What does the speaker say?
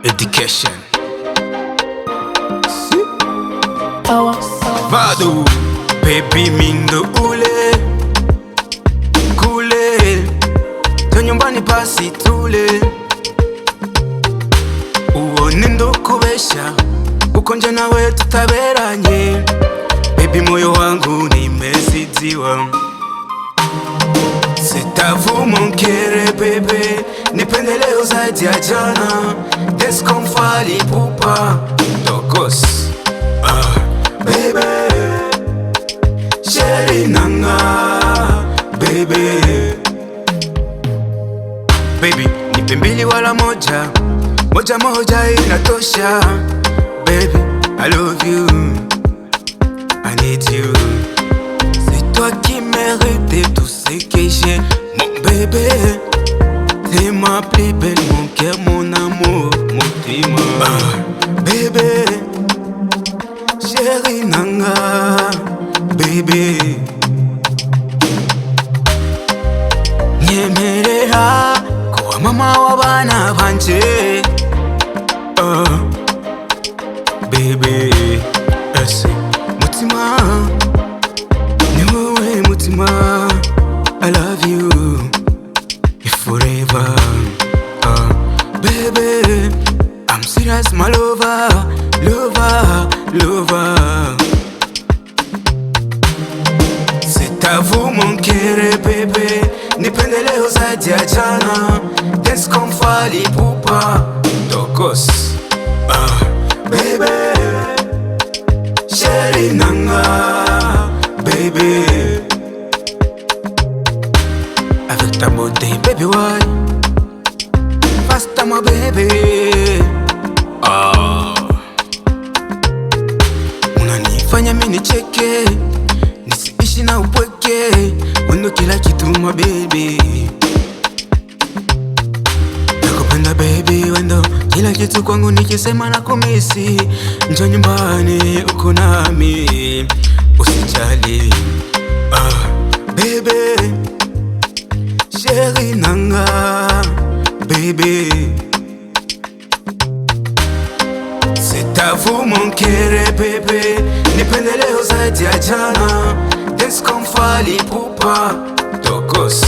Education. Sawa Vado, baby mindo ule kule to nyumbani pasi tule uone ndo kubesha ukonje nawe tutaberanye. Baby moyo wangu nimezidiwa, sitavu monkere bebe, nipende leo zaidi ya jana. Deskomfali pupa dokos baby, sheri nanga baby. Baby nipe mbili wala moja, moja moja inatosha. Baby I love you, I need you. C'est toi qui mérites tout ce que j'ai, mon bébé. T'es ma plus belle, mon cœur, mon amour, mon primo. Bébé, chérie nanga, bébé. Nyemerera kuwa mama w'abana banje. Bébé, ese mutima ni wowe mutima. I love you forever. Baby, I'm serious, my lover, lover, lover. C'est à vous mon cœur, bébé, nipende leo zaidi ya jana. Deskomfali pupa dokos baby, sheri nanga baby. Avec ta beauté baby, why faster my baby. Unanifanya mini cheke, nisiishi na upweke. Wendo kila kitu my baby, nakupenda baby. Wendo kila kitu kwangu, nikisema na kumisi. Njoo nyumbani uko nami, usijali baby, sheri nanga baby. C'est à vous mon cœur bébé, nipende leo zaidi ya jana. Deskomfali pupa dokos